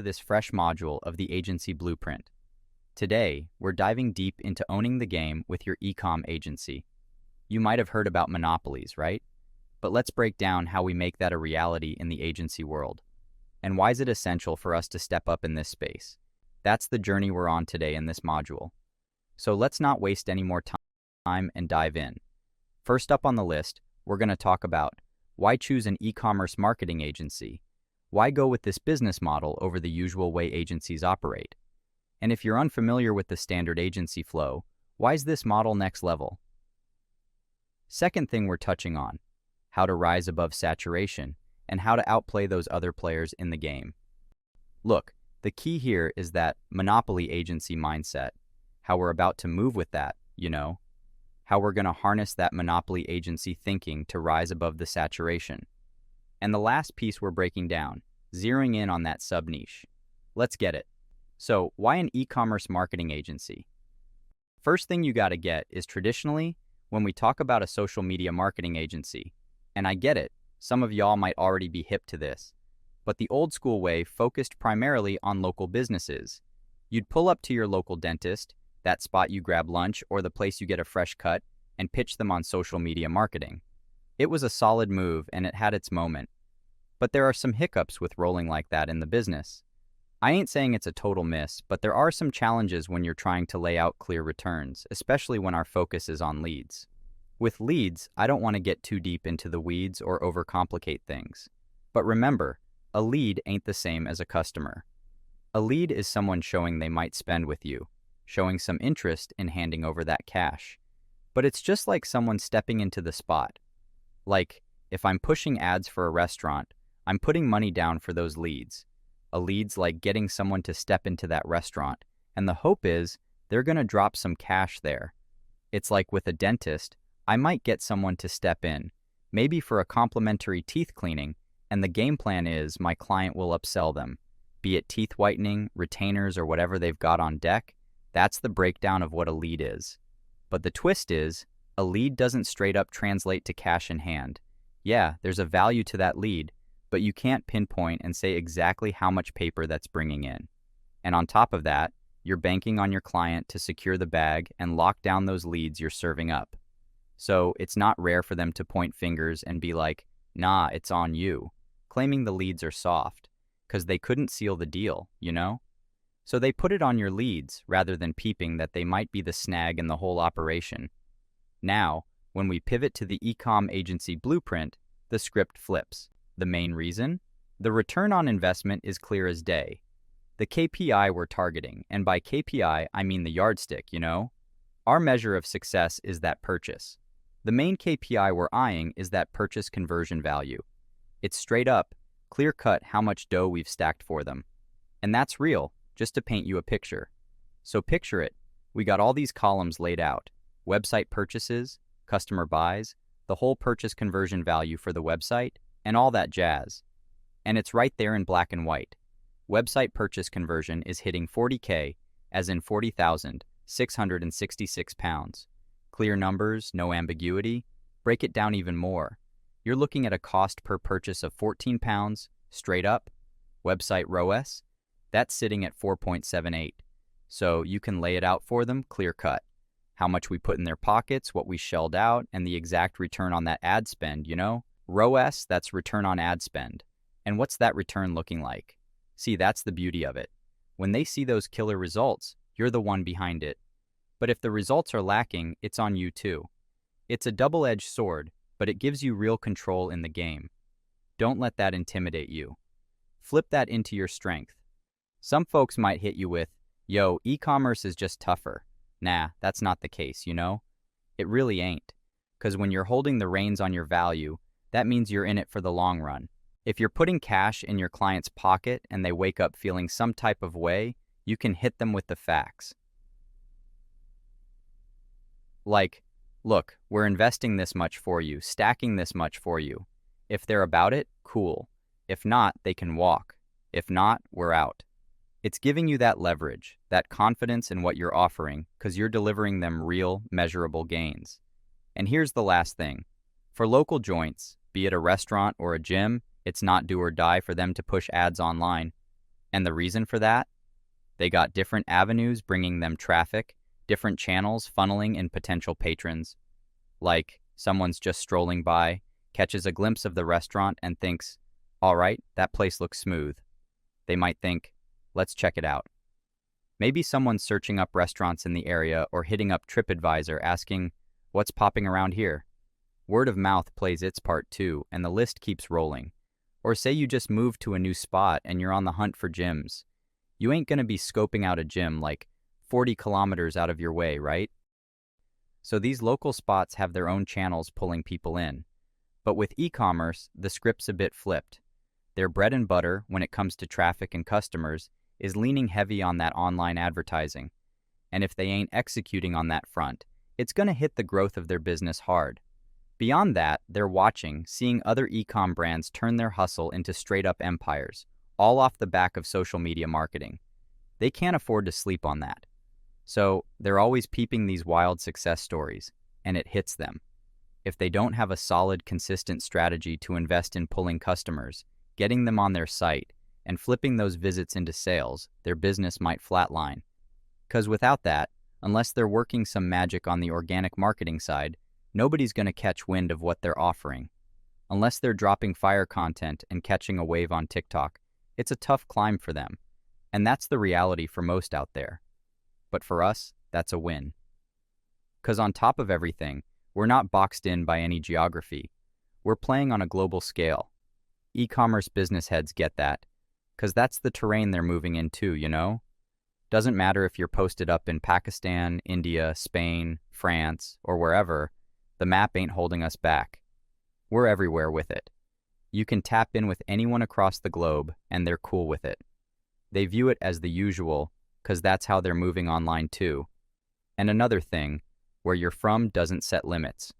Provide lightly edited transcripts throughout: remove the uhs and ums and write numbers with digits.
to this fresh module of the Agency Blueprint. Today, we're diving deep into owning the game with your e-com agency. You might have heard about monopolies, right? But let's break down how we make that a reality in the agency world. And why is it essential for us to step up in this space? That's the journey we're on today in this module. So let's not waste any more time and dive in. First up on the list, we're going to talk about why choose an e-commerce marketing agency? Why go with this business model over the usual way agencies operate? And if you're unfamiliar with the standard agency flow, why is this model next level? Second thing we're touching on, how to rise above saturation and how to outplay those other players in the game. Look, the key here is that monopoly agency mindset, how we're about to move with that, how we're going to harness that monopoly agency thinking to rise above the saturation. And the last piece we're breaking down, zeroing in on that sub-niche. Let's get it. So, why an e-commerce marketing agency? First thing you got to get is traditionally, when we talk about a social media marketing agency, and I get it, some of y'all might already be hip to this, but the old school way focused primarily on local businesses. You'd pull up to your local dentist, that spot you grab lunch, or the place you get a fresh cut, and pitch them on social media marketing. It was a solid move and it had its moment. But there are some hiccups with rolling like that in the business. I ain't saying it's a total miss, but there are some challenges when you're trying to lay out clear returns, especially when our focus is on leads. With leads, I don't want to get too deep into the weeds or overcomplicate things. But remember, a lead ain't the same as a customer. A lead is someone showing they might spend with you, showing some interest in handing over that cash. But it's just like someone stepping into the spot. Like, if I'm pushing ads for a restaurant, I'm putting money down for those leads. A lead's like getting someone to step into that restaurant, and the hope is they're going to drop some cash there. It's like with a dentist, I might get someone to step in, maybe for a complimentary teeth cleaning, and the game plan is my client will upsell them. Be it teeth whitening, retainers, or whatever they've got on deck, that's the breakdown of what a lead is. But the twist is, a lead doesn't straight up translate to cash in hand. Yeah, there's a value to that lead, but you can't pinpoint and say exactly how much paper that's bringing in. And on top of that, you're banking on your client to secure the bag and lock down those leads you're serving up. So it's not rare for them to point fingers and be like, nah, it's on you, claiming the leads are soft, because they couldn't seal the deal, So they put it on your leads rather than peeping that they might be the snag in the whole operation. Now, when we pivot to the e-com agency blueprint, the script flips. The main reason? The return on investment is clear as day. The KPI we're targeting, and by KPI, I mean the yardstick, Our measure of success is that purchase. The main KPI we're eyeing is that purchase conversion value. It's straight up, clear-cut how much dough we've stacked for them. And that's real, just to paint you a picture. So picture it. We got all these columns laid out. Website purchases, customer buys, the whole purchase conversion value for the website, and all that jazz. And it's right there in black and white. Website purchase conversion is hitting 40K, as in 40,666 pounds. Clear numbers, no ambiguity. Break it down even more. You're looking at a cost per purchase of 14 pounds, straight up. Website ROAS, that's sitting at 4.78. So you can lay it out for them clear cut. How much we put in their pockets, what we shelled out, and the exact return on that ad spend, ROAS, that's return on ad spend. And what's that return looking like? See, that's the beauty of it. When they see those killer results, you're the one behind it. But if the results are lacking, it's on you too. It's a double-edged sword, but it gives you real control in the game. Don't let that intimidate you. Flip that into your strength. Some folks might hit you with, yo, e-commerce is just tougher. Nah, that's not the case, It really ain't. Because when you're holding the reins on your value, that means you're in it for the long run. If you're putting cash in your client's pocket and they wake up feeling some type of way, you can hit them with the facts. Like, look, we're investing this much for you, stacking this much for you. If they're about it, cool. If not, they can walk. If not, we're out. It's giving you that leverage, that confidence in what you're offering, because you're delivering them real, measurable gains. And here's the last thing. For local joints, be it a restaurant or a gym, it's not do or die for them to push ads online. And the reason for that? They got different avenues bringing them traffic, different channels funneling in potential patrons. Like, someone's just strolling by, catches a glimpse of the restaurant, and thinks, all right, that place looks smooth. They might think, let's check it out. Maybe someone's searching up restaurants in the area or hitting up TripAdvisor asking, what's popping around here? Word of mouth plays its part too, and the list keeps rolling. Or say you just moved to a new spot and you're on the hunt for gyms. You ain't gonna be scoping out a gym like 40 kilometers out of your way, right? So these local spots have their own channels pulling people in. But with e-commerce, the script's a bit flipped. Their bread and butter, when it comes to traffic and customers, is leaning heavy on that online advertising. And if they ain't executing on that front, it's gonna hit the growth of their business hard. Beyond that, they're watching, seeing other e-com brands turn their hustle into straight-up empires, all off the back of social media marketing. They can't afford to sleep on that. So they're always peeping these wild success stories, and it hits them. If they don't have a solid, consistent strategy to invest in pulling customers, getting them on their site, and flipping those visits into sales, their business might flatline. Because without that, unless they're working some magic on the organic marketing side, nobody's going to catch wind of what they're offering. Unless they're dropping fire content and catching a wave on TikTok, it's a tough climb for them. And that's the reality for most out there. But for us, that's a win. Because on top of everything, we're not boxed in by any geography. We're playing on a global scale. E-commerce business heads get that, because that's the terrain they're moving into, you know? Doesn't matter if you're posted up in Pakistan, India, Spain, France, or wherever, the map ain't holding us back. We're everywhere with it. You can tap in with anyone across the globe, and they're cool with it. They view it as the usual, because that's how they're moving online too. And another thing, where you're from doesn't set limits.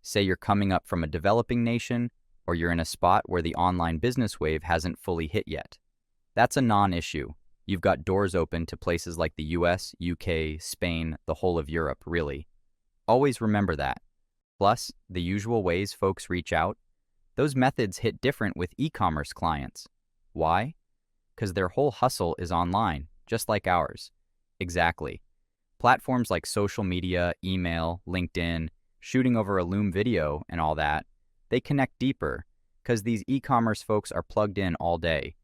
Say you're coming up from a developing nation, or you're in a spot where the online business wave hasn't fully hit yet. That's a non-issue. You've got doors open to places like the US, UK, Spain, the whole of Europe, really. Always remember that. Plus, the usual ways folks reach out, those methods hit different with e-commerce clients. Why? Because their whole hustle is online, just like ours. Exactly. Platforms like social media, email, LinkedIn, shooting over a Loom video, and all that, they connect deeper, because these e-commerce folks are plugged in all day.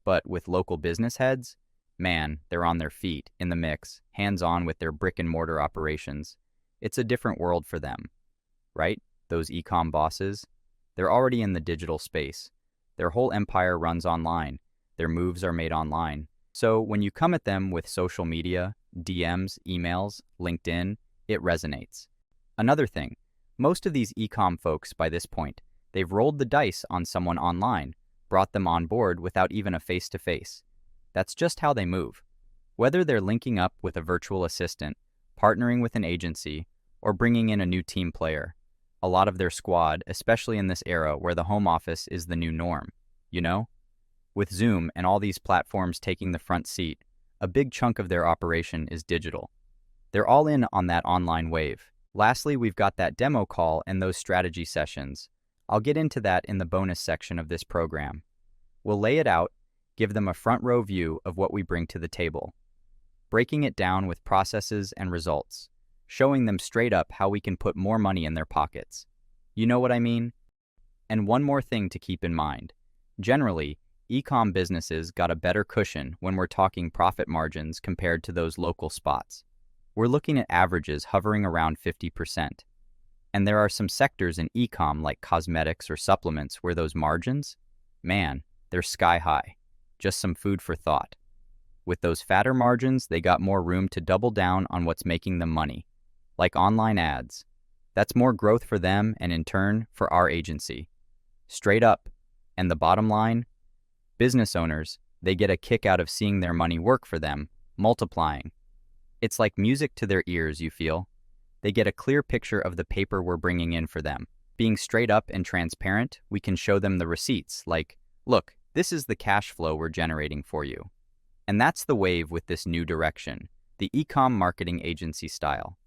But with local business heads, man, they're on their feet, in the mix, hands-on with their brick-and-mortar operations. It's a different world for them, right? Those e-com bosses, they're already in the digital space. Their whole empire runs online. Their moves are made online. So when you come at them with social media, DMs, emails, LinkedIn, it resonates. Another thing, most of these e-com folks by this point, they've rolled the dice on someone online, brought them on board without even a face-to-face. That's just how they move. Whether they're linking up with a virtual assistant, partnering with an agency, or bringing in a new team player, a lot of their squad, especially in this era where the home office is the new norm, you know? With Zoom and all these platforms taking the front seat, a big chunk of their operation is digital. They're all in on that online wave. Lastly, we've got that demo call and those strategy sessions. I'll get into that in the bonus section of this program. We'll lay it out, give them a front row view of what we bring to the table, breaking it down with processes and results, showing them straight up how we can put more money in their pockets. You know what I mean? And one more thing to keep in mind. Generally, e-com businesses got a better cushion when we're talking profit margins compared to those local spots. We're looking at averages hovering around 50%. And there are some sectors in e-com like cosmetics or supplements where those margins, man, they're sky high. Just some food for thought. With those fatter margins, they got more room to double down on what's making them money, like online ads. That's more growth for them and in turn for our agency. Straight up. And the bottom line? Business owners, they get a kick out of seeing their money work for them, multiplying. It's like music to their ears, you feel. They get a clear picture of the paper we're bringing in for them. Being straight up and transparent, we can show them the receipts, like, look, this is the cash flow we're generating for you. And that's the wave with this new direction, the e-com marketing agency style.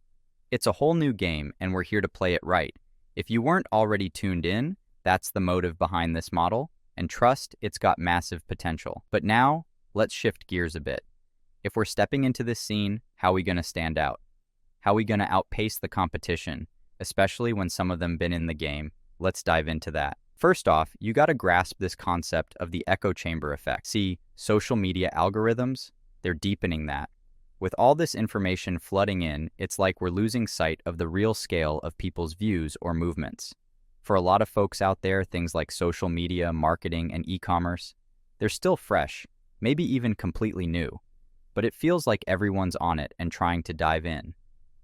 It's a whole new game, and we're here to play it right. If you weren't already tuned in, that's the motive behind this model, and trust, it's got massive potential. But now, let's shift gears a bit. If we're stepping into this scene, how are we going to stand out? How are we going to outpace the competition, especially when some of them been in the game? Let's dive into that. First off, you got to grasp this concept of the echo chamber effect. See, social media algorithms, they're deepening that. With all this information flooding in, it's like we're losing sight of the real scale of people's views or movements. For a lot of folks out there, things like social media, marketing, and e-commerce, they're still fresh, maybe even completely new. But it feels like everyone's on it and trying to dive in.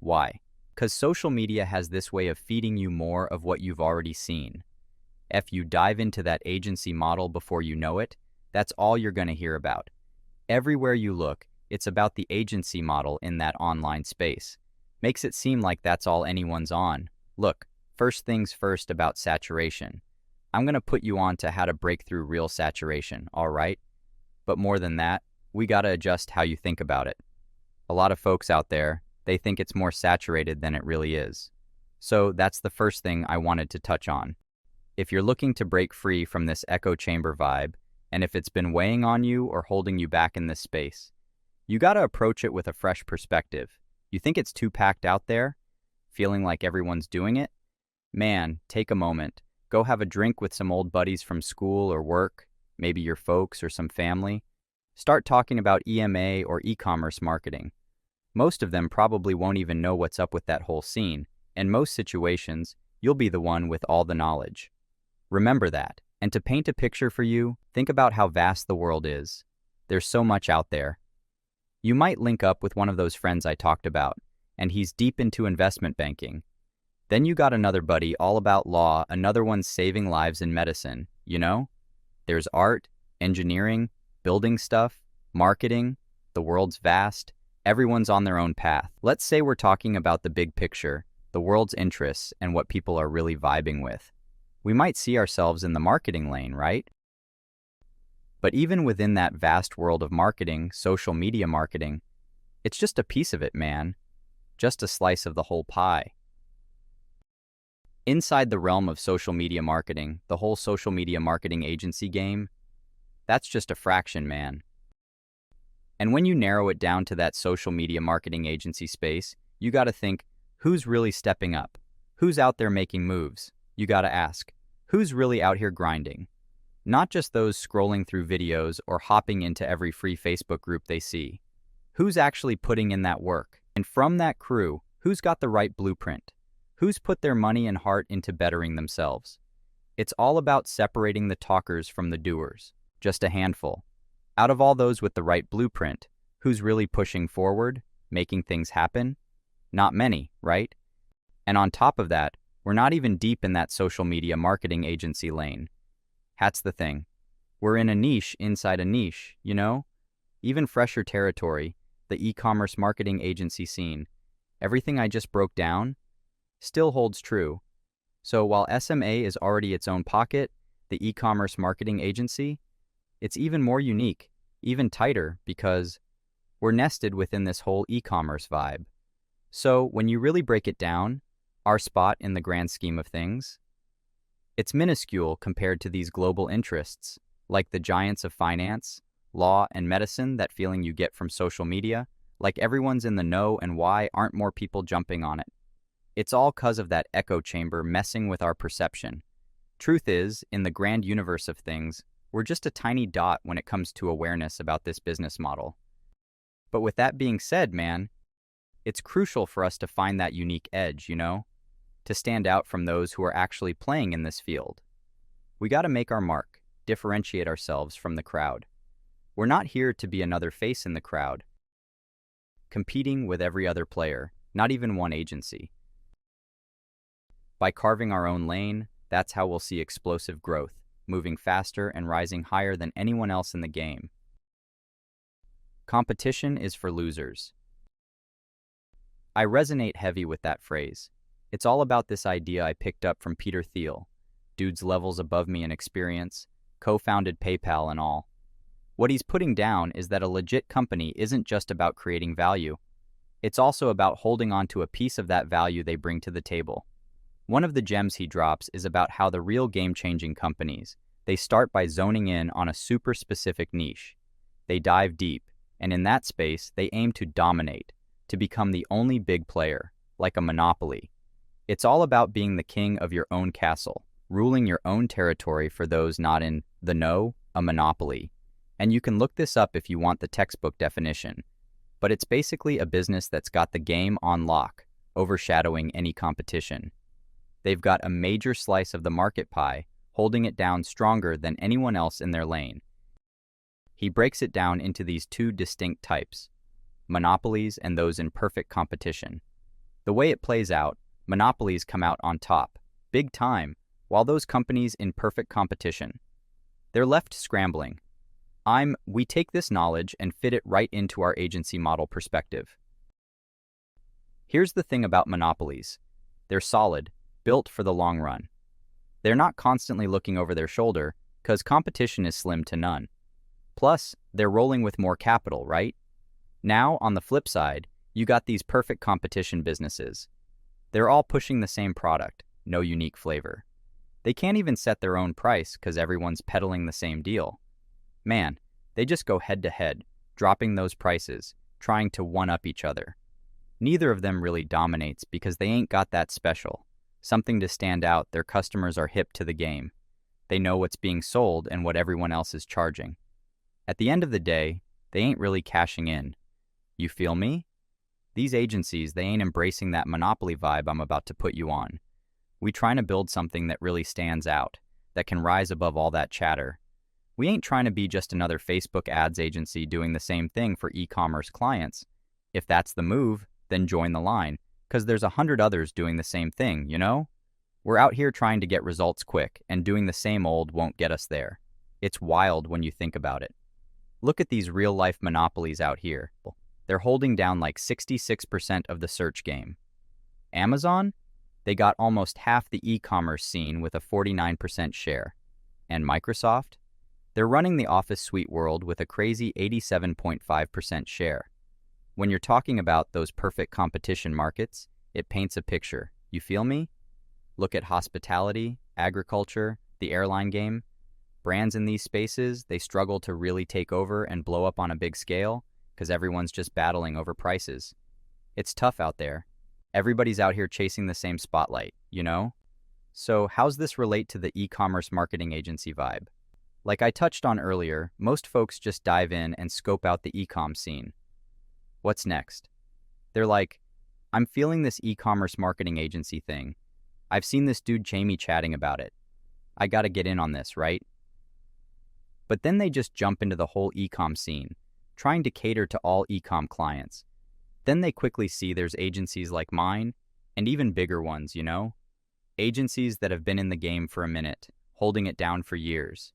Why? Because social media has this way of feeding you more of what you've already seen. If you dive into that agency model before you know it, that's all you're going to hear about. Everywhere you look, it's about the agency model in that online space. Makes it seem like that's all anyone's on. Look, first things first about saturation. I'm going to put you on to how to break through real saturation, all right? But more than that, we got to adjust how you think about it. A lot of folks out there, they think it's more saturated than it really is. So that's the first thing I wanted to touch on. If you're looking to break free from this echo chamber vibe, and if it's been weighing on you or holding you back in this space, you got to approach it with a fresh perspective. You think it's too packed out there? Feeling like everyone's doing it? Man, take a moment. Go have a drink with some old buddies from school or work, maybe your folks or some family. Start talking about EMA or e-commerce marketing. Most of them probably won't even know what's up with that whole scene. In most situations, you'll be the one with all the knowledge. Remember that. And to paint a picture for you, think about how vast the world is. There's so much out there. You might link up with one of those friends I talked about, and he's deep into investment banking. Then you got another buddy all about law, another one's saving lives in medicine, you know? There's art, engineering, building stuff, marketing, the world's vast, everyone's on their own path. Let's say we're talking about the big picture, the world's interests, and what people are really vibing with. We might see ourselves in the marketing lane, right? But even within that vast world of marketing, social media marketing, it's just a piece of it, man. Just a slice of the whole pie. Inside the realm of social media marketing, the whole social media marketing agency game, that's just a fraction, man. And when you narrow it down to that social media marketing agency space, you gotta think, who's really stepping up? Who's out there making moves? You gotta ask, who's really out here grinding? Not just those scrolling through videos or hopping into every free Facebook group they see. Who's actually putting in that work? And from that crew, who's got the right blueprint? Who's put their money and heart into bettering themselves? It's all about separating the talkers from the doers. Just a handful. Out of all those with the right blueprint, who's really pushing forward, making things happen? Not many, right? And on top of that, we're not even deep in that social media marketing agency lane. That's the thing. We're in a niche inside a niche, you know? Even fresher territory, the e-commerce marketing agency scene. Everything I just broke down still holds true. So while SMA is already its own pocket, the e-commerce marketing agency, it's even more unique, even tighter, because we're nested within this whole e-commerce vibe. So when you really break it down, our spot in the grand scheme of things, it's minuscule compared to these global interests, like the giants of finance, law, and medicine, that feeling you get from social media, like everyone's in the know and why aren't more people jumping on it. It's all 'cause of that echo chamber messing with our perception. Truth is, in the grand universe of things, we're just a tiny dot when it comes to awareness about this business model. But with that being said, man, it's crucial for us to find that unique edge, you know? To stand out from those who are actually playing in this field. We gotta make our mark, differentiate ourselves from the crowd. We're not here to be another face in the crowd, competing with every other player, not even one agency. By carving our own lane, that's how we'll see explosive growth, moving faster and rising higher than anyone else in the game. Competition is for losers. I resonate heavy with that phrase. It's all about this idea I picked up from Peter Thiel. Dude's levels above me in experience, co-founded PayPal and all. What he's putting down is that a legit company isn't just about creating value. It's also about holding on to a piece of that value they bring to the table. One of the gems he drops is about how the real game-changing companies, they start by zoning in on a super specific niche. They dive deep, and in that space, they aim to dominate, to become the only big player, like a monopoly. It's all about being the king of your own castle, ruling your own territory for those not in the know, a monopoly. And you can look this up if you want the textbook definition. But it's basically a business that's got the game on lock, overshadowing any competition. They've got a major slice of the market pie, holding it down stronger than anyone else in their lane. He breaks it down into these two distinct types, monopolies and those in perfect competition. The way it plays out, monopolies come out on top, big time, while those companies in perfect competition. They're left scrambling. We take this knowledge and fit it right into our agency model perspective. Here's the thing about monopolies. They're solid, built for the long run. They're not constantly looking over their shoulder, because competition is slim to none. Plus, they're rolling with more capital, right? Now, on the flip side, you got these perfect competition businesses. They're all pushing the same product, no unique flavor. They can't even set their own price because everyone's peddling the same deal. Man, they just go head to head, dropping those prices, trying to one-up each other. Neither of them really dominates because they ain't got that special, something to stand out. Their customers are hip to the game. They know what's being sold and what everyone else is charging. At the end of the day, they ain't really cashing in. You feel me? These agencies, they ain't embracing that monopoly vibe I'm about to put you on. We trying to build something that really stands out, that can rise above all that chatter. We ain't trying to be just another Facebook ads agency doing the same thing for e-commerce clients. If that's the move, then join the line, because there's 100 others doing the same thing, you know? We're out here trying to get results quick, and doing the same old won't get us there. It's wild when you think about it. Look at these real-life monopolies out here. They're holding down like 66% of the search game. Amazon? They got almost half the e-commerce scene with a 49% share. And Microsoft? They're running the Office suite world with a crazy 87.5% share. When you're talking about those perfect competition markets, it paints a picture. You feel me? Look at hospitality, agriculture, the airline game. Brands in these spaces, they struggle to really take over and blow up on a big scale because everyone's just battling over prices. It's tough out there. Everybody's out here chasing the same spotlight, you know? So how's this relate to the e-commerce marketing agency vibe? Like I touched on earlier, most folks just dive in and scope out the e-com scene. What's next? They're like, I'm feeling this e-commerce marketing agency thing. I've seen this dude Jamie chatting about it. I gotta get in on this, right? But then they just jump into the whole e-com scene, trying to cater to all e-com clients. Then they quickly see there's agencies like mine, and even bigger ones, you know? Agencies that have been in the game for a minute, holding it down for years.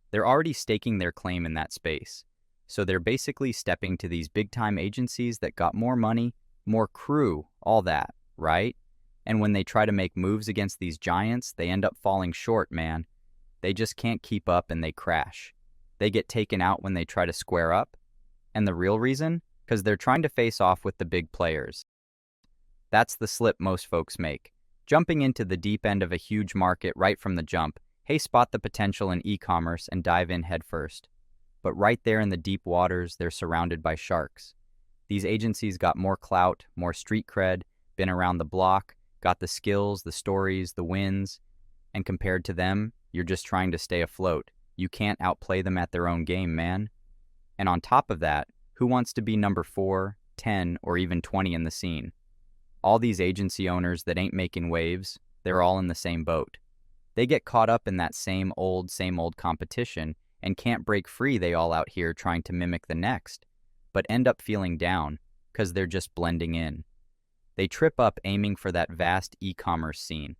They're already staking their claim in that space. So they're basically stepping to these big-time agencies that got more money, more crew, all that, right? And when they try to make moves against these giants, they end up falling short, man. They just can't keep up and they crash. They get taken out when they try to square up. And the real reason? Because they're trying to face off with the big players. That's the slip most folks make. Jumping into the deep end of a huge market right from the jump. Hey, spot the potential in e-commerce and dive in headfirst. But right there in the deep waters, they're surrounded by sharks. These agencies got more clout, more street cred, been around the block, got the skills, the stories, the wins, and compared to them, you're just trying to stay afloat. You can't outplay them at their own game, man. And on top of that, who wants to be number 4, 10, or even 20 in the scene? All these agency owners that ain't making waves, they're all in the same boat. They get caught up in that same old competition and can't break free. They all out here trying to mimic the next, but end up feeling down because they're just blending in. They trip up aiming for that vast e-commerce scene.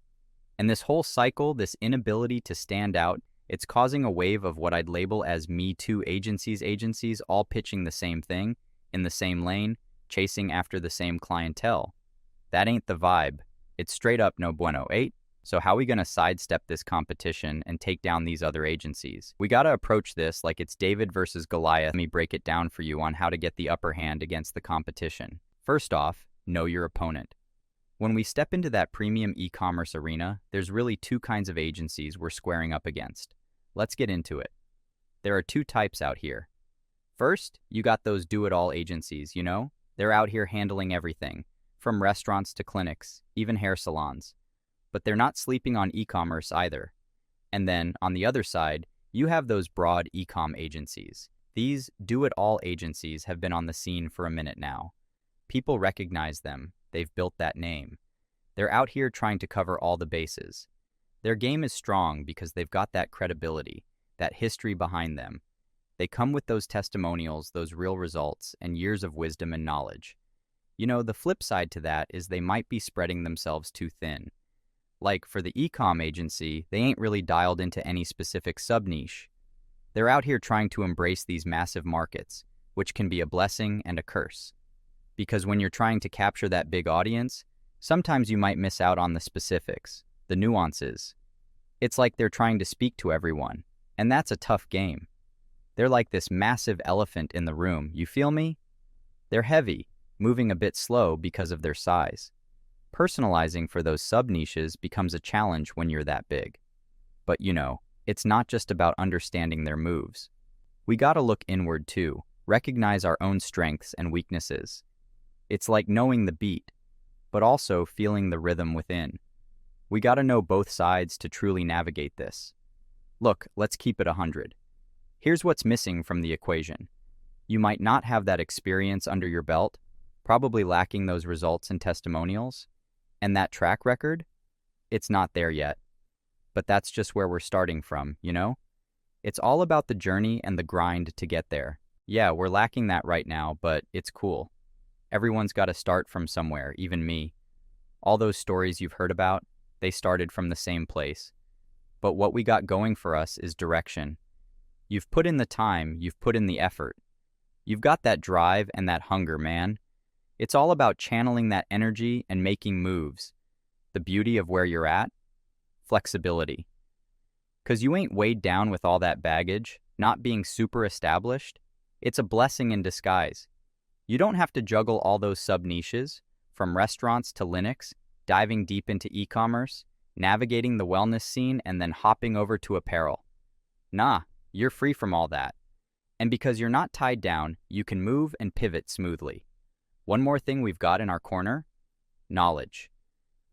And this whole cycle, this inability to stand out, it's causing a wave of what I'd label as Me Too agencies all pitching the same thing, in the same lane, chasing after the same clientele. That ain't the vibe. It's straight up no bueno, eh? So how are we going to sidestep this competition and take down these other agencies? We got to approach this like it's David versus Goliath. Let me break it down for you on how to get the upper hand against the competition. First off, know your opponent. When we step into that premium e-commerce arena, there's really two kinds of agencies we're squaring up against. Let's get into it. There are two types out here. First, you got those do-it-all agencies, you know? They're out here handling everything, from restaurants to clinics, even hair salons. But they're not sleeping on e-commerce either. And then, on the other side, you have those broad e-com agencies. These do-it-all agencies have been on the scene for a minute now. People recognize them. They've built that name. They're out here trying to cover all the bases. Their game is strong because they've got that credibility, that history behind them. They come with those testimonials, those real results, and years of wisdom and knowledge. You know, the flip side to that is they might be spreading themselves too thin. Like, for the e-com agency, they ain't really dialed into any specific sub-niche. They're out here trying to embrace these massive markets, which can be a blessing and a curse. Because when you're trying to capture that big audience, sometimes you might miss out on the specifics, the nuances. It's like they're trying to speak to everyone, and that's a tough game. They're like this massive elephant in the room, you feel me? They're heavy, moving a bit slow because of their size. Personalizing for those sub-niches becomes a challenge when you're that big. But you know, it's not just about understanding their moves. We gotta look inward too, recognize our own strengths and weaknesses. It's like knowing the beat, but also feeling the rhythm within. We gotta know both sides to truly navigate this. Look, let's keep it 100. Here's what's missing from the equation. You might not have that experience under your belt, probably lacking those results and testimonials, and that track record, it's not there yet. But that's just where we're starting from, you know? It's all about the journey and the grind to get there. Yeah, we're lacking that right now, but it's cool. Everyone's got to start from somewhere, even me. All those stories you've heard about, they started from the same place. But what we got going for us is direction. You've put in the time, you've put in the effort. You've got that drive and that hunger, man. It's all about channeling that energy and making moves. The beauty of where you're at? Flexibility. 'Cause you ain't weighed down with all that baggage, not being super established. It's a blessing in disguise. You don't have to juggle all those sub-niches, from restaurants to Linux, diving deep into e-commerce, navigating the wellness scene, and then hopping over to apparel. Nah, you're free from all that. And because you're not tied down, you can move and pivot smoothly. One more thing we've got in our corner: knowledge.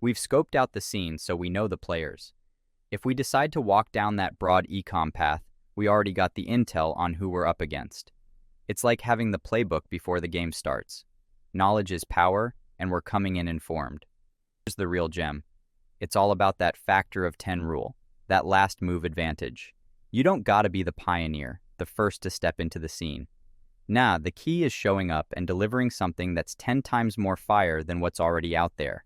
We've scoped out the scene so we know the players. If we decide to walk down that broad e-com path, we already got the intel on who we're up against. It's like having the playbook before the game starts. Knowledge is power, and we're coming in informed. Here's the real gem. It's all about that factor of 10 rule, that last move advantage. You don't gotta be the pioneer, the first to step into the scene. Nah, the key is showing up and delivering something that's 10 times more fire than what's already out there.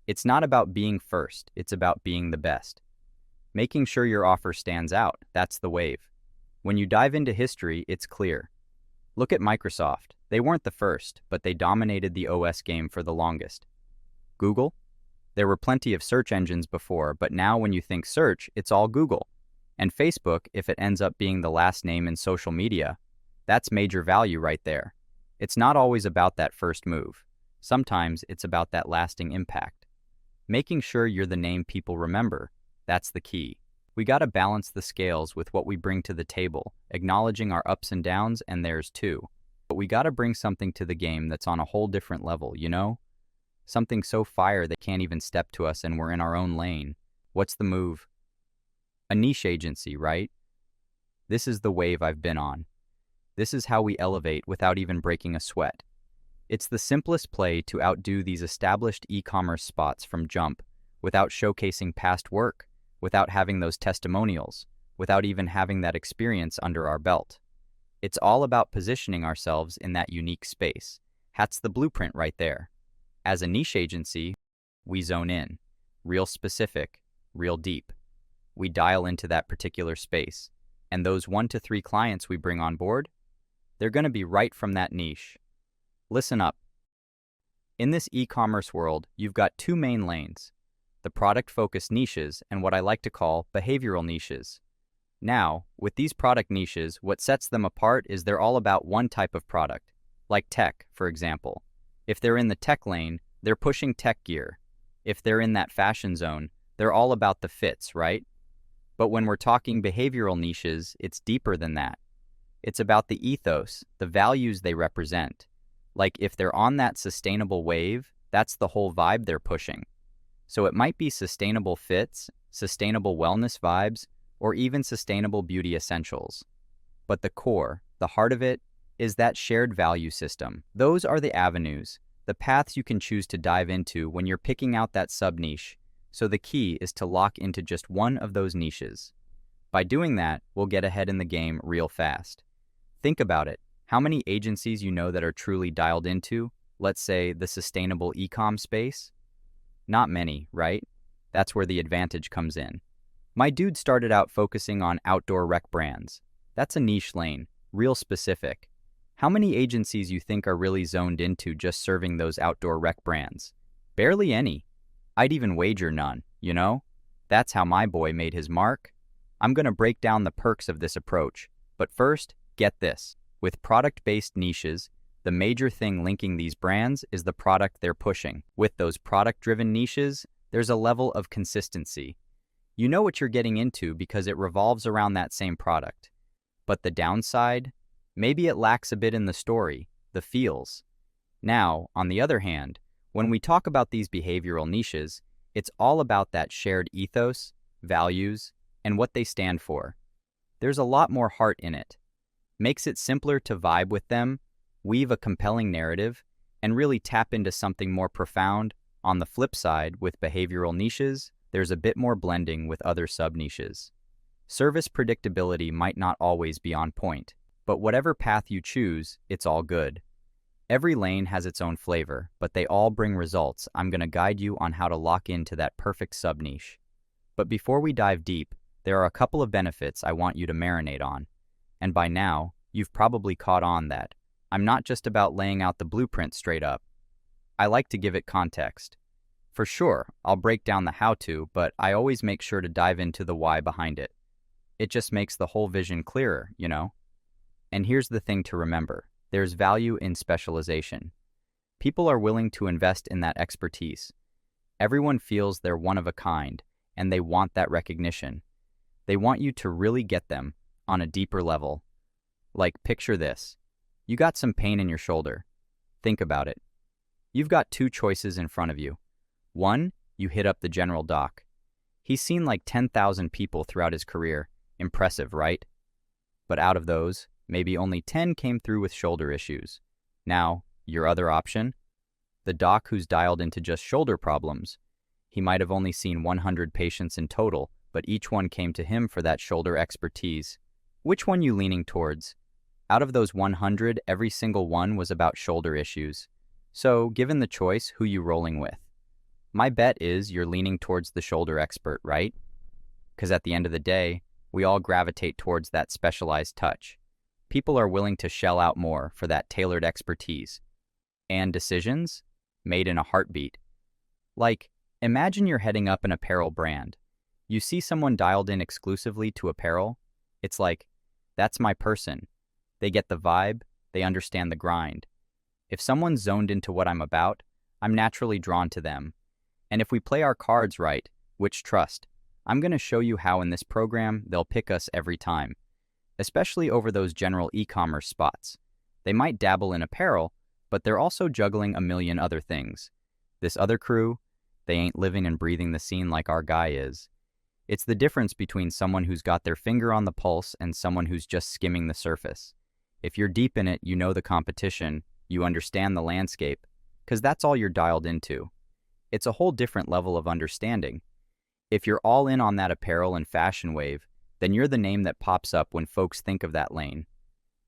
It's not about being first, it's about being the best. Making sure your offer stands out, that's the wave. When you dive into history, it's clear. Look at Microsoft. They weren't the first, but they dominated the OS game for the longest. Google? There were plenty of search engines before, but now when you think search, it's all Google. And Facebook, if it ends up being the last name in social media, that's major value right there. It's not always about that first move. Sometimes it's about that lasting impact. Making sure you're the name people remember, that's the key. We gotta balance the scales with what we bring to the table, acknowledging our ups and downs and theirs too. But we gotta bring something to the game that's on a whole different level, you know? Something so fire they can't even step to us and we're in our own lane. What's the move? A niche agency, right? This is the wave I've been on. This is how we elevate without even breaking a sweat. It's the simplest play to outdo these established e-commerce spots from jump, without showcasing past work, without having those testimonials, without even having that experience under our belt. It's all about positioning ourselves in that unique space. That's the blueprint right there. As a niche agency, we zone in, real specific, real deep. We dial into that particular space, and those 1 to 3 clients we bring on board, they're going to be right from that niche. Listen up. In this e-commerce world, you've got 2 main lanes: the product-focused niches and what I like to call behavioral niches. Now, with these product niches, what sets them apart is they're all about one type of product, like tech, for example. If they're in the tech lane, they're pushing tech gear. If they're in that fashion zone, they're all about the fits, right? But when we're talking behavioral niches, it's deeper than that. It's about the ethos, the values they represent. Like if they're on that sustainable wave, that's the whole vibe they're pushing. So it might be sustainable fits, sustainable wellness vibes, or even sustainable beauty essentials. But the core, the heart of it, is that shared value system. Those are the avenues, the paths you can choose to dive into when you're picking out that sub-niche. So the key is to lock into just one of those niches. By doing that, we'll get ahead in the game real fast. Think about it. How many agencies you know that are truly dialed into, let's say, the sustainable e-com space? Not many, right? That's where the advantage comes in. My dude started out focusing on outdoor rec brands. That's a niche lane, real specific. How many agencies you think are really zoned into just serving those outdoor rec brands? Barely any. I'd even wager none, you know? That's how my boy made his mark. I'm gonna break down the perks of this approach, but first, get this. With product-based niches, the major thing linking these brands is the product they're pushing. With those product-driven niches, there's a level of consistency. You know what you're getting into because it revolves around that same product. But the downside? Maybe it lacks a bit in the story, the feels. Now, on the other hand, when we talk about these behavioral niches, it's all about that shared ethos, values, and what they stand for. There's a lot more heart in it. Makes it simpler to vibe with them, weave a compelling narrative, and really tap into something more profound. On the flip side, with behavioral niches, there's a bit more blending with other sub-niches. Service predictability might not always be on point, but whatever path you choose, it's all good. Every lane has its own flavor, but they all bring results. I'm going to guide you on how to lock into that perfect sub-niche. But before we dive deep, there are a couple of benefits I want you to marinate on. And by now, you've probably caught on that I'm not just about laying out the blueprint straight up. I like to give it context. For sure, I'll break down the how-to, but I always make sure to dive into the why behind it. It just makes the whole vision clearer, you know? And here's the thing to remember. There's value in specialization. People are willing to invest in that expertise. Everyone feels they're one of a kind, and they want that recognition. They want you to really get them on a deeper level. Like, picture this. You got some pain in your shoulder. Think about it. You've got two choices in front of you. One, you hit up the general doc. He's seen like 10,000 people throughout his career. Impressive, right? But out of those, maybe only 10 came through with shoulder issues. Now, your other option? The doc who's dialed into just shoulder problems. He might have only seen 100 patients in total, but each one came to him for that shoulder expertise. Which one you leaning towards? Out of those 100, every single one was about shoulder issues. So, given the choice, who you rolling with? My bet is you're leaning towards the shoulder expert, right? Because at the end of the day, we all gravitate towards that specialized touch. People are willing to shell out more for that tailored expertise. And decisions? Made in a heartbeat. Like, imagine you're heading up an apparel brand. You see someone dialed in exclusively to apparel. It's like, that's my person. They get the vibe, they understand the grind. If someone's zoned into what I'm about, I'm naturally drawn to them. And if we play our cards right, which trust, I'm going to show you how in this program they'll pick us every time. Especially over those general e-commerce spots. They might dabble in apparel, but they're also juggling a million other things. This other crew, they ain't living and breathing the scene like our guy is. It's the difference between someone who's got their finger on the pulse and someone who's just skimming the surface. If you're deep in it, you know the competition, you understand the landscape, because that's all you're dialed into. It's a whole different level of understanding. If you're all in on that apparel and fashion wave, then you're the name that pops up when folks think of that lane.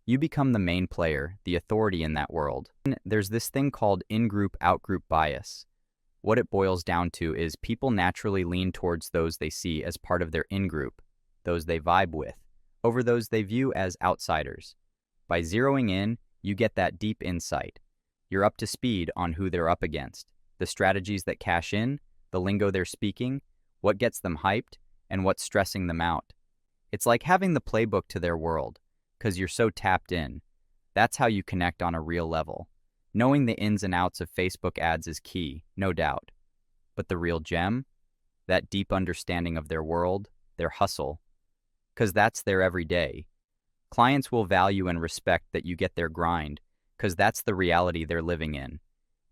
You become the main player, the authority in that world. There's this thing called in-group, out-group bias. What it boils down to is people naturally lean towards those they see as part of their in-group, those they vibe with, over those they view as outsiders. By zeroing in, you get that deep insight. You're up to speed on who they're up against, the strategies that cash in, the lingo they're speaking, what gets them hyped, and what's stressing them out. It's like having the playbook to their world, because you're so tapped in. That's how you connect on a real level. Knowing the ins and outs of Facebook ads is key, no doubt. But the real gem? That deep understanding of their world, their hustle. Because that's their everyday. Clients will value and respect that you get their grind, because that's the reality they're living in.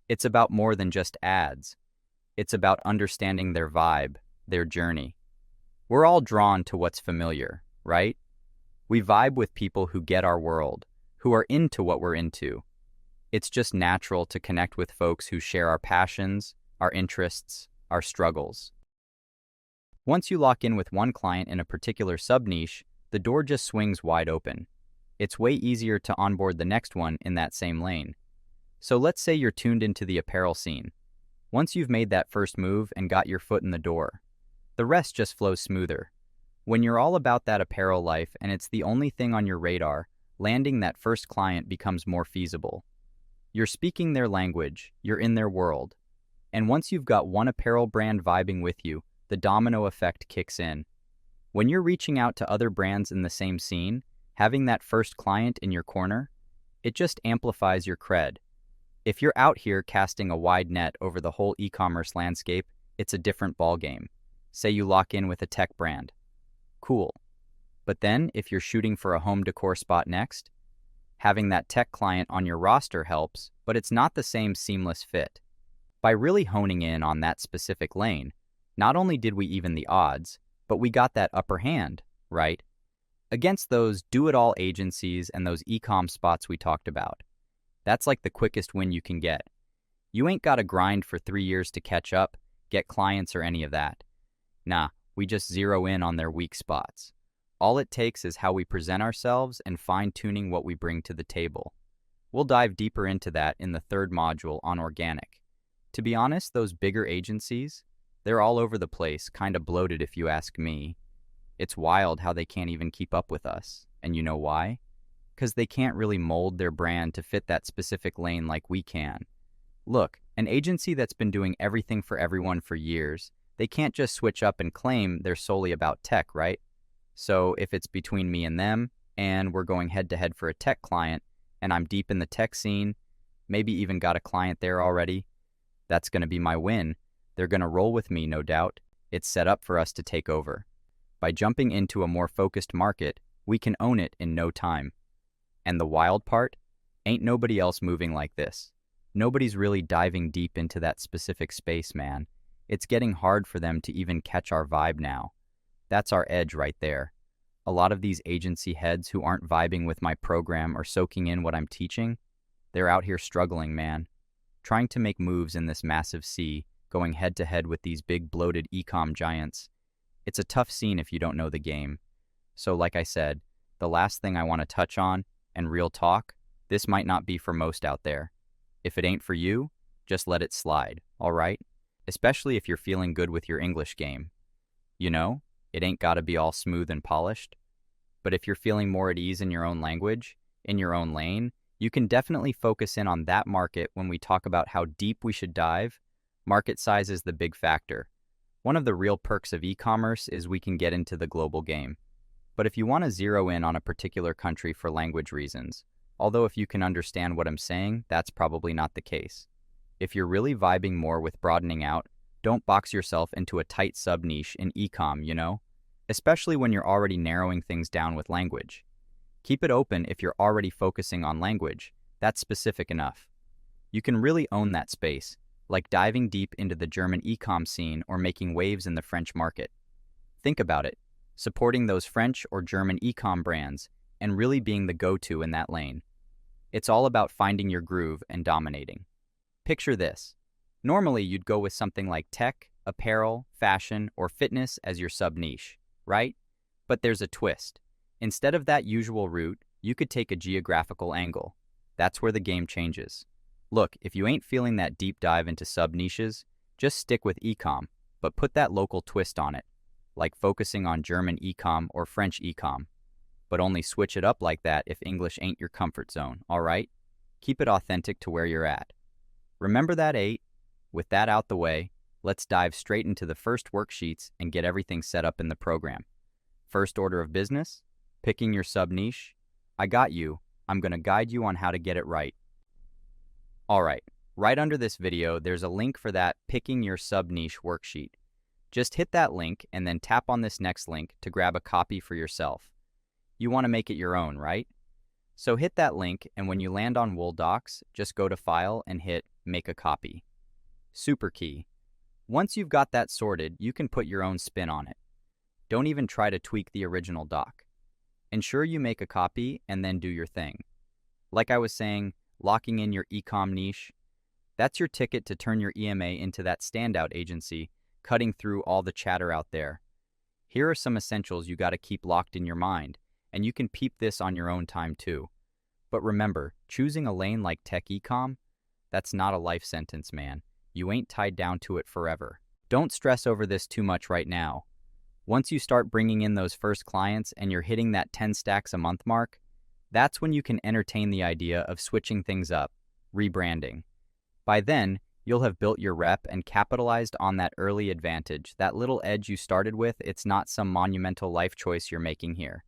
It's about more than just ads. It's about understanding their vibe, their journey. We're all drawn to what's familiar, right? We vibe with people who get our world, who are into what we're into. It's just natural to connect with folks who share our passions, our interests, our struggles. Once you lock in with one client in a particular sub-niche, the door just swings wide open. It's way easier to onboard the next one in that same lane. So let's say you're tuned into the apparel scene. Once you've made that first move and got your foot in the door, the rest just flows smoother. When you're all about that apparel life and it's the only thing on your radar, landing that first client becomes more feasible. You're speaking their language, you're in their world. And once you've got one apparel brand vibing with you, the domino effect kicks in. When you're reaching out to other brands in the same scene, having that first client in your corner, it just amplifies your cred. If you're out here casting a wide net over the whole e-commerce landscape, it's a different ballgame. Say you lock in with a tech brand. Cool. But then, if you're shooting for a home decor spot next, having that tech client on your roster helps, but it's not the same seamless fit. By really honing in on that specific lane, not only did we even the odds, but we got that upper hand, right? Against those do-it-all agencies and those e-com spots we talked about. That's like the quickest win you can get. You ain't got to grind for 3 years to catch up, get clients or any of that. Nah, we just zero in on their weak spots. All it takes is how we present ourselves and fine-tuning what we bring to the table. We'll dive deeper into that in the third module on organic. To be honest, those bigger agencies, they're all over the place, kind of bloated if you ask me. It's wild how they can't even keep up with us. And you know why? Because they can't really mold their brand to fit that specific lane like we can. Look, an agency that's been doing everything for everyone for years, they can't just switch up and claim they're solely about tech, right? So if it's between me and them, and we're going head-to-head for a tech client, and I'm deep in the tech scene, maybe even got a client there already, that's going to be my win. They're going to roll with me, no doubt. It's set up for us to take over. By jumping into a more focused market, we can own it in no time. And the wild part? Ain't nobody else moving like this. Nobody's really diving deep into that specific space, man. It's getting hard for them to even catch our vibe now. That's our edge right there. A lot of these agency heads who aren't vibing with my program or soaking in what I'm teaching, they're out here struggling, man. Trying to make moves in this massive sea, going head-to-head with these big bloated e-com giants. It's a tough scene if you don't know the game. So like I said, the last thing I want to touch on, and real talk, this might not be for most out there. If it ain't for you, just let it slide, all right? Especially if you're feeling good with your English game. You know, it ain't gotta be all smooth and polished. But if you're feeling more at ease in your own language, in your own lane, you can definitely focus in on that market when we talk about how deep we should dive. Market size is the big factor. One of the real perks of e-commerce is we can get into the global game. But if you want to zero in on a particular country for language reasons, although if you can understand what I'm saying, that's probably not the case. If you're really vibing more with broadening out, don't box yourself into a tight sub-niche in e-com, you know? Especially when you're already narrowing things down with language. Keep it open if you're already focusing on language. That's specific enough. You can really own that space, like diving deep into the German e-com scene or making waves in the French market. Think about it, supporting those French or German e-com brands and really being the go-to in that lane. It's all about finding your groove and dominating. Picture this. Normally, you'd go with something like tech, apparel, fashion, or fitness as your sub-niche, right? But there's a twist. Instead of that usual route, you could take a geographical angle. That's where the game changes. Look, if you ain't feeling that deep dive into sub-niches, just stick with e-com, but put that local twist on it, like focusing on German e-com or French e-com. But only switch it up like that if English ain't your comfort zone, all right? Keep it authentic to where you're at. Remember that 8? With that out the way, let's dive straight into the first worksheets and get everything set up in the program. First order of business, picking your sub-niche. I got you. I'm going to guide you on how to get it right. Alright, right under this video, there's a link for that Picking Your Sub-Niche worksheet. Just hit that link and then tap on this next link to grab a copy for yourself. You want to make it your own, right? So hit that link, and when you land on Wool Docs, just go to File and hit Make a Copy. Super key. Once you've got that sorted, you can put your own spin on it. Don't even try to tweak the original doc. Ensure you make a copy and then do your thing. Like I was saying, locking in your e-com niche, that's your ticket to turn your EMA into that standout agency, cutting through all the chatter out there. Here are some essentials you got to keep locked in your mind, and you can peep this on your own time too. But remember, choosing a lane like tech e-com, that's not a life sentence, man. You ain't tied down to it forever. Don't stress over this too much right now. Once you start bringing in those first clients and you're hitting that 10 stacks a month mark, that's when you can entertain the idea of switching things up, rebranding. By then, you'll have built your rep and capitalized on that early advantage, that little edge you started with. It's not some monumental life choice you're making here.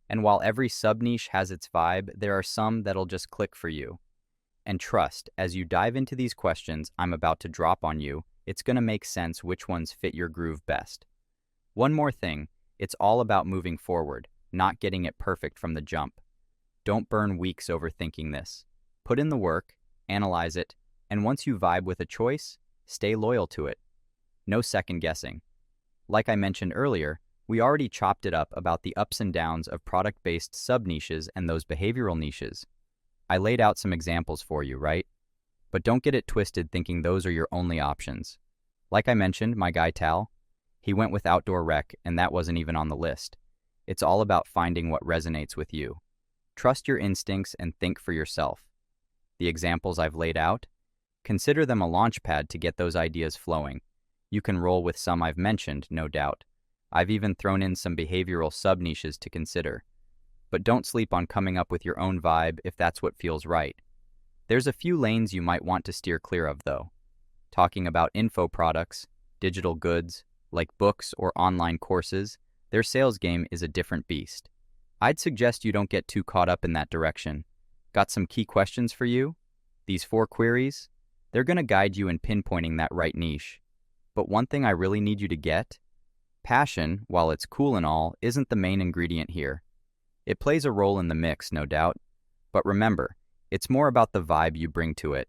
And while every sub-niche has its vibe, there are some that'll just click for you. And trust, as you dive into these questions I'm about to drop on you, it's going to make sense which ones fit your groove best. One more thing, it's all about moving forward, not getting it perfect from the jump. Don't burn weeks overthinking this. Put in the work, analyze it, and once you vibe with a choice, stay loyal to it. No second guessing. Like I mentioned earlier, we already chopped it up about the ups and downs of product-based sub-niches and those behavioral niches. I laid out some examples for you, right? But don't get it twisted thinking those are your only options. Like I mentioned, my guy Tal, he went with outdoor rec, and that wasn't even on the list. It's all about finding what resonates with you. Trust your instincts and think for yourself. The examples I've laid out, consider them a launch pad to get those ideas flowing. You can roll with some I've mentioned, no doubt. I've even thrown in some behavioral sub-niches to consider. But don't sleep on coming up with your own vibe if that's what feels right. There's a few lanes you might want to steer clear of, though. Talking about info products, digital goods, like books or online courses, their sales game is a different beast. I'd suggest you don't get too caught up in that direction. Got some key questions for you? These 4 queries? They're going to guide you in pinpointing that right niche. But one thing I really need you to get? Passion, while it's cool and all, isn't the main ingredient here. It plays a role in the mix, no doubt. But remember, it's more about the vibe you bring to it.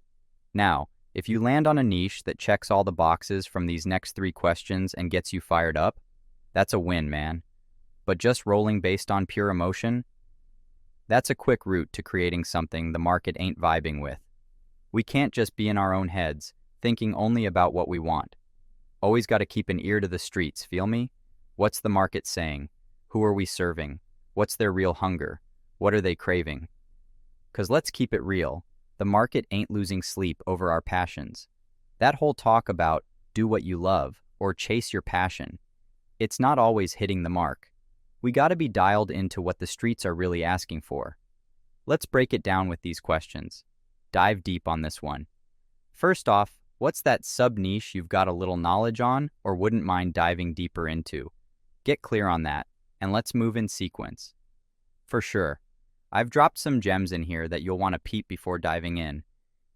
Now, if you land on a niche that checks all the boxes from these next 3 questions and gets you fired up, that's a win, man. But just rolling based on pure emotion? That's a quick route to creating something the market ain't vibing with. We can't just be in our own heads, thinking only about what we want. Always got to keep an ear to the streets, feel me? What's the market saying? Who are we serving? What's their real hunger? What are they craving? 'Cause let's keep it real. The market ain't losing sleep over our passions. That whole talk about do what you love or chase your passion, it's not always hitting the mark. We gotta be dialed into what the streets are really asking for. Let's break it down with these questions. Dive deep on this one. First off, what's that sub-niche you've got a little knowledge on or wouldn't mind diving deeper into? Get clear on that, and let's move in sequence. For sure. I've dropped some gems in here that you'll want to peep before diving in.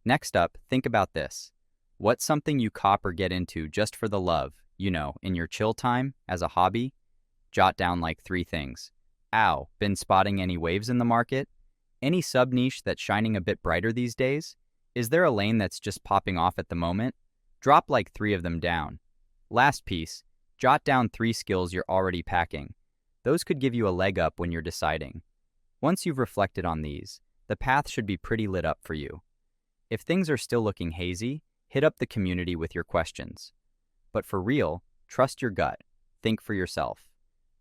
Next up, think about this. What's something you cop or get into just for the love, in your chill time, as a hobby? Jot down like 3 things. Ow, been spotting any waves in the market? Any sub-niche that's shining a bit brighter these days? Is there a lane that's just popping off at the moment? Drop like 3 of them down. Last piece, jot down 3 skills you're already packing. Those could give you a leg up when you're deciding. Once you've reflected on these, the path should be pretty lit up for you. If things are still looking hazy, hit up the community with your questions. But for real, trust your gut. Think for yourself.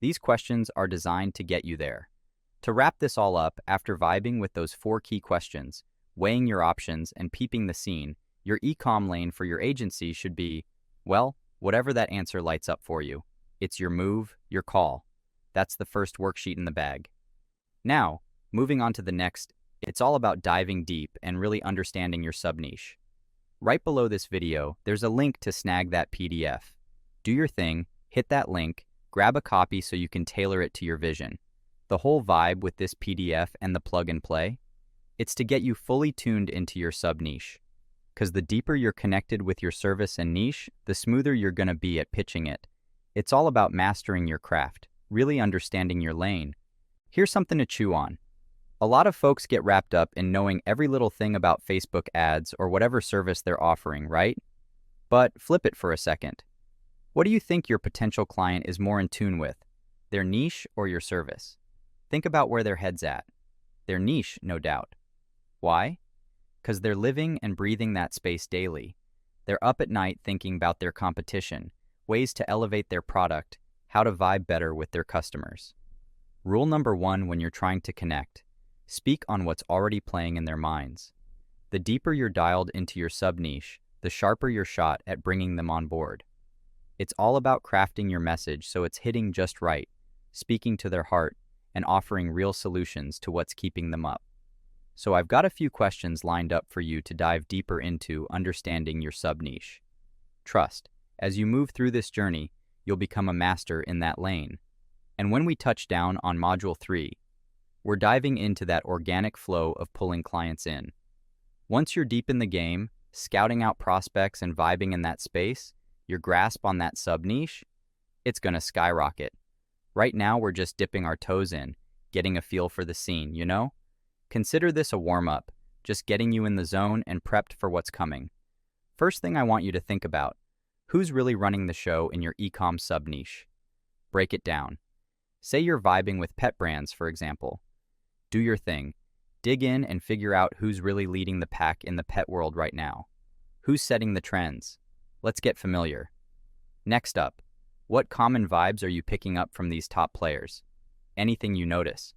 These questions are designed to get you there. To wrap this all up, after vibing with those 4 key questions, weighing your options and peeping the scene, your e-com lane for your agency should be, well, whatever that answer lights up for you. It's your move, your call. That's the first worksheet in the bag. Now, moving on to the next, it's all about diving deep and really understanding your sub-niche. Right below this video, there's a link to snag that PDF. Do your thing, hit that link, grab a copy so you can tailor it to your vision. The whole vibe with this PDF and the plug and play, it's to get you fully tuned into your sub-niche. 'Cause the deeper you're connected with your service and niche, the smoother you're gonna be at pitching it. It's all about mastering your craft, really understanding your lane. Here's something to chew on. A lot of folks get wrapped up in knowing every little thing about Facebook ads or whatever service they're offering, right? But flip it for a second. What do you think your potential client is more in tune with? Their niche or your service? Think about where their head's at. Their niche, no doubt. Why? Because they're living and breathing that space daily. They're up at night thinking about their competition, ways to elevate their product, how to vibe better with their customers. Rule number one when you're trying to connect: speak on what's already playing in their minds. The deeper you're dialed into your sub-niche, the sharper your shot at bringing them on board. It's all about crafting your message so it's hitting just right, speaking to their heart, and offering real solutions to what's keeping them up. So I've got a few questions lined up for you to dive deeper into understanding your sub-niche. Trust, as you move through this journey, you'll become a master in that lane. And when we touch down on Module 3, we're diving into that organic flow of pulling clients in. Once you're deep in the game, scouting out prospects and vibing in that space, your grasp on that sub-niche, it's gonna skyrocket. Right now, we're just dipping our toes in, getting a feel for the scene, you know? Consider this a warm-up, just getting you in the zone and prepped for what's coming. First thing I want you to think about: who's really running the show in your e-com sub-niche? Break it down. Say you're vibing with pet brands, for example. Do your thing. Dig in and figure out who's really leading the pack in the pet world right now. Who's setting the trends? Let's get familiar. Next up, what common vibes are you picking up from these top players? Anything you notice?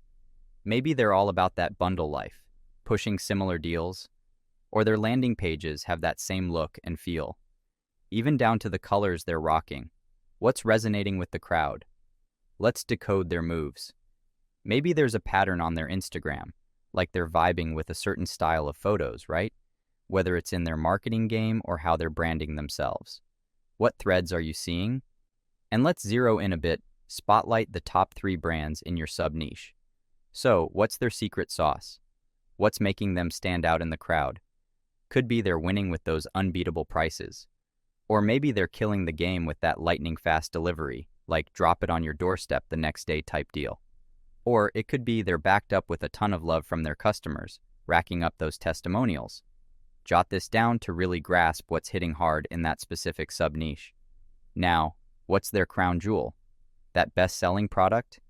Maybe they're all about that bundle life, pushing similar deals, or their landing pages have that same look and feel. Even down to the colors they're rocking. What's resonating with the crowd? Let's decode their moves. Maybe there's a pattern on their Instagram, like they're vibing with a certain style of photos, right? Whether it's in their marketing game or how they're branding themselves. What threads are you seeing? And let's zero in a bit, spotlight the top 3 brands in your sub-niche. So, what's their secret sauce? What's making them stand out in the crowd? Could be they're winning with those unbeatable prices. Or maybe they're killing the game with that lightning-fast delivery, like drop it on your doorstep the next day type deal. Or it could be they're backed up with a ton of love from their customers, racking up those testimonials. Jot this down to really grasp what's hitting hard in that specific sub-niche. Now, what's their crown jewel? That best-selling product?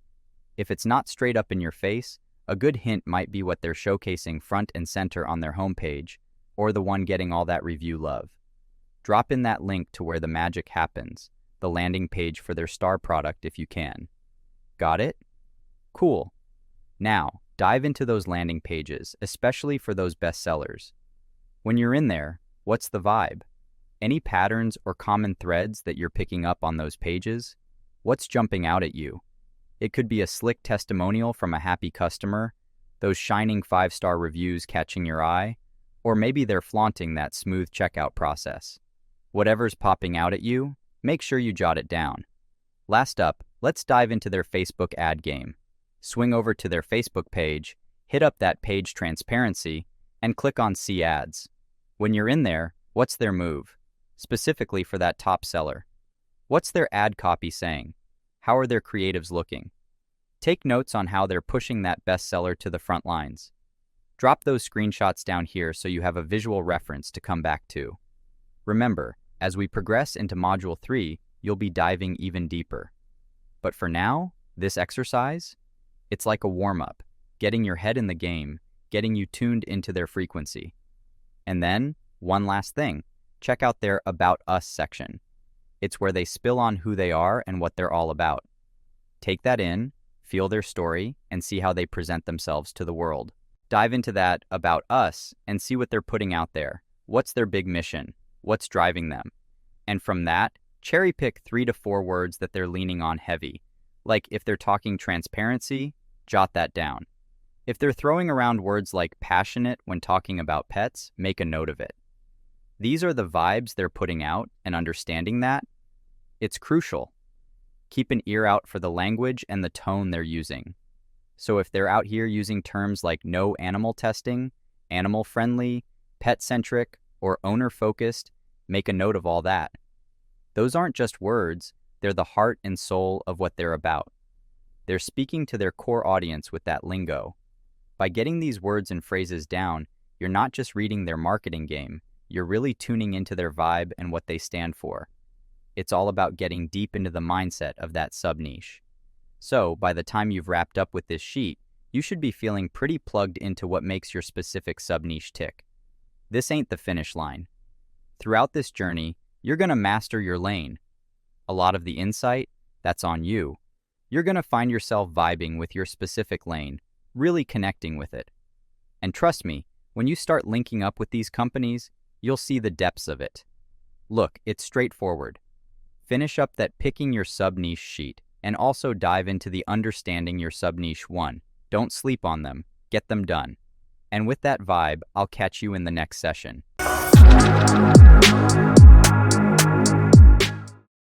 If it's not straight up in your face, a good hint might be what they're showcasing front and center on their homepage, or the one getting all that review love. Drop in that link to where the magic happens, the landing page for their star product if you can. Got it? Cool. Now, dive into those landing pages, especially for those bestsellers. When you're in there, what's the vibe? Any patterns or common threads that you're picking up on those pages? What's jumping out at you? It could be a slick testimonial from a happy customer, those shining 5-star reviews catching your eye, or maybe they're flaunting that smooth checkout process. Whatever's popping out at you, make sure you jot it down. Last up, let's dive into their Facebook ad game. Swing over to their Facebook page, hit up that page transparency, and click on See Ads. When you're in there, what's their move? Specifically for that top seller. What's their ad copy saying? How are their creatives looking? Take notes on how they're pushing that bestseller to the front lines. Drop those screenshots down here so you have a visual reference to come back to. Remember, as we progress into Module 3, you'll be diving even deeper. But for now, this exercise, it's like a warm-up, getting your head in the game, getting you tuned into their frequency. And then, one last thing, check out their About Us section. It's where they spill on who they are and what they're all about. Take that in, feel their story, and see how they present themselves to the world. Dive into that About Us and see what they're putting out there. What's their big mission? What's driving them? And from that, cherry pick 3 to 4 words that they're leaning on heavy. Like if they're talking transparency, jot that down. If they're throwing around words like passionate when talking about pets, make a note of it. These are the vibes they're putting out, and understanding that, it's crucial. Keep an ear out for the language and the tone they're using. So if they're out here using terms like no animal testing, animal-friendly, pet-centric, or owner-focused, make a note of all that. Those aren't just words, they're the heart and soul of what they're about. They're speaking to their core audience with that lingo. By getting these words and phrases down, you're not just reading their marketing game, you're really tuning into their vibe and what they stand for. It's all about getting deep into the mindset of that sub-niche. So, by the time you've wrapped up with this sheet, you should be feeling pretty plugged into what makes your specific sub-niche tick. This ain't the finish line. Throughout this journey, you're going to master your lane. A lot of the insight, that's on you. You're going to find yourself vibing with your specific lane, really connecting with it. And trust me, when you start linking up with these companies, you'll see the depths of it. Look, it's straightforward. Finish up that picking your sub-niche sheet, and also dive into the understanding your sub-niche one. Don't sleep on them. Get them done. And with that vibe, I'll catch you in the next session.